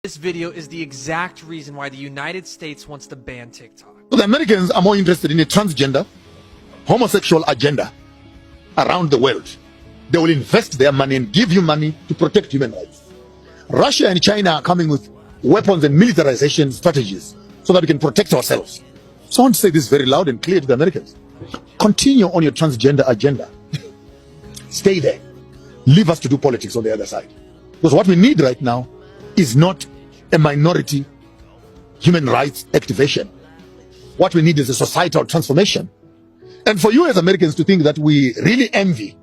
This video is the exact reason why the United States wants to ban TikTok. So the Americans are more interested in a transgender, homosexual agenda around the world. They will invest their money and give you money to protect human rights. Russia and China are coming with weapons and militarization strategies so that we can protect ourselves. So I want to say this very loud and clear to the Americans. Continue on your transgender agenda. Stay there. Leave us to do politics on the other side. Because what we need right now is not a minority human rights activation. What we need is a societal transformation. And for you as Americans to think that we really envy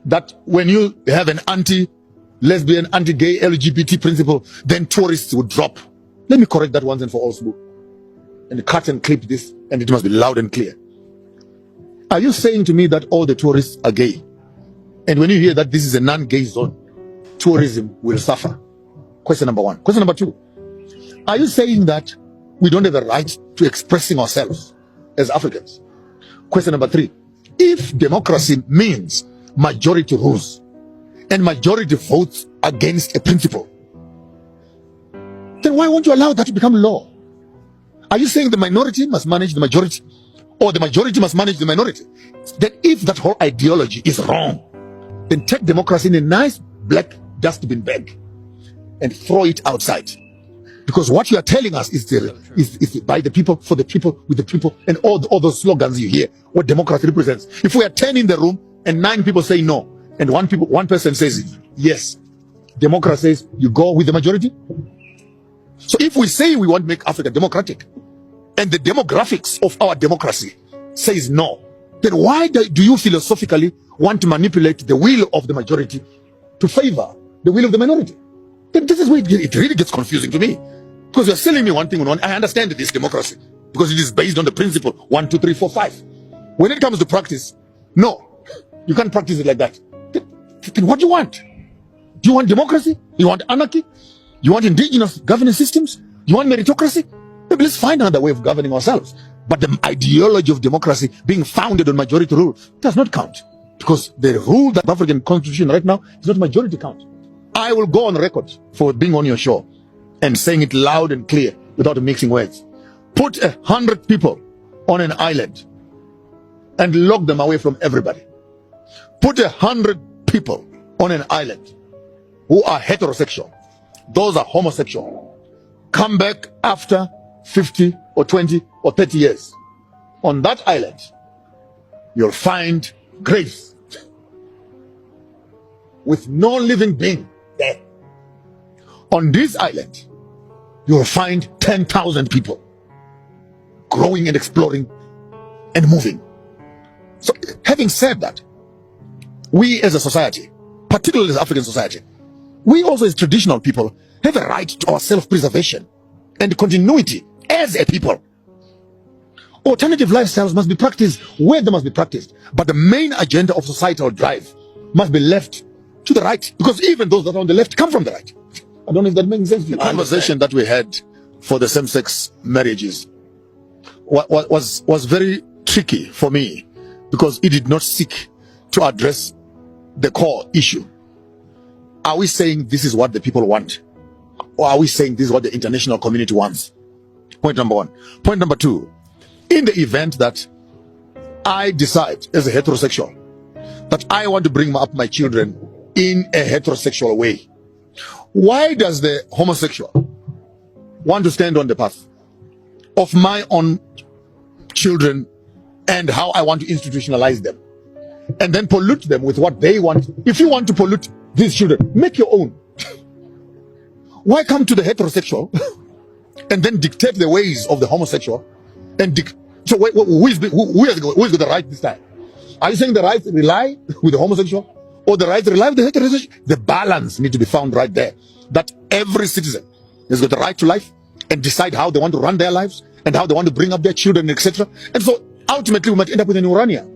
that when you have an anti-lesbian, anti-gay, LGBT principle, then tourists would drop. Let me correct that once and for all, Sbu. And cut and clip this, and it must be loud and clear. Are you saying to me that all the tourists are gay? And when you hear that this is a non-gay zone, tourism will suffer? Question number one. Question number two. Are you saying that we don't have a right to expressing ourselves as Africans? Question number three. If democracy means majority rules and majority votes against a principle, then why won't you allow that to become law? Are you saying the minority must manage the majority, or the majority must manage the minority? That if that whole ideology is wrong, then take democracy in a nice black dustbin bag and throw it outside. Because what you are telling us is by the people, for the people, with the people, and all those slogans you hear, what democracy represents. If we are 10 in the room and 9 people say no, and one person says yes, democracy says you go with the majority. So if we say we want to make Africa democratic, and the demographics of our democracy says no, then why do you philosophically want to manipulate the will of the majority to favor the will of the minority? Then this is where it really gets confusing to me. Because you're selling me one thing, I understand this democracy, because it is based on the principle 1, 2, 3, 4, 5. When it comes to practice, no, you can't practice it like that. Then what do you want? Do you want democracy? You want anarchy? You want indigenous governance systems? You want meritocracy? Maybe let's find another way of governing ourselves. But the ideology of democracy being founded on majority rule does not count. Because the rule that the African constitution right now is not majority count. I will go on record for being on your show and saying it loud and clear without mixing words. Put 100 people on an island and lock them away from everybody. Put 100 people on an island who are heterosexual. Those are homosexual. Come back after 50 or 20 or 30 years. On that island, you'll find graves with no living being there. On this island, you'll find 10,000 people growing and exploring and moving. So, having said that, we as a society, particularly as African society, we also as traditional people have a right to our self-preservation and continuity as a people. Alternative lifestyles must be practiced where they must be practiced, but the main agenda of societal drive must be left to the right, because even those that are on the left come from the right. I don't know if that makes sense. The conversation that we had for the same-sex marriages was very tricky for me, because it did not seek to address the core issue. Are we saying this is what the people want? Or are we saying this is what the international community wants? Point number one. Point number two, in the event that I decide as a heterosexual that I want to bring up my children in a heterosexual way, why does the homosexual want to stand on the path of my own children and how I want to institutionalize them, and then pollute them with what they want? If you want to pollute these children, make your own. Why come to the heterosexual and then dictate the ways of the homosexual? So who has got the right this time? Are you saying the right rely with the homosexual, or the right rely with the heterosexual? The balance needs to be found right there. That every citizen has got the right to life and decide how they want to run their lives and how they want to bring up their children, etc. And so ultimately we might end up with an Urania.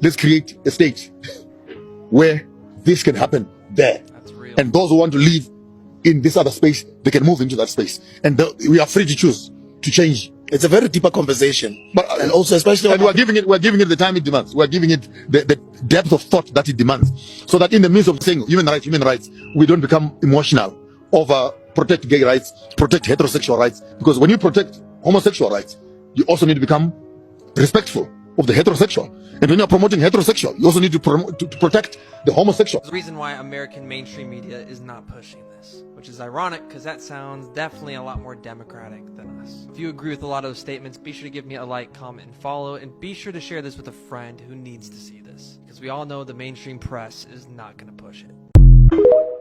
Let's create a state where this can happen there. And those who want to live in this other space, they can move into that space. And we are free to choose to change. It's a very deeper conversation, but and also especially, and we're giving it the time it demands. We're giving it the depth of thought that it demands, so that in the midst of saying human rights, we don't become emotional over protect gay rights, protect heterosexual rights. Because when you protect homosexual rights, you also need to become respectful of the heterosexual. And when you're promoting heterosexual, you also need to protect the homosexual. The reason why American mainstream media is not pushing this, which is ironic because that sounds definitely a lot more democratic than us. If you agree with a lot of those statements, be sure to give me a like, comment, and follow, and be sure to share this with a friend who needs to see this, because we all know the mainstream press is not going to push it.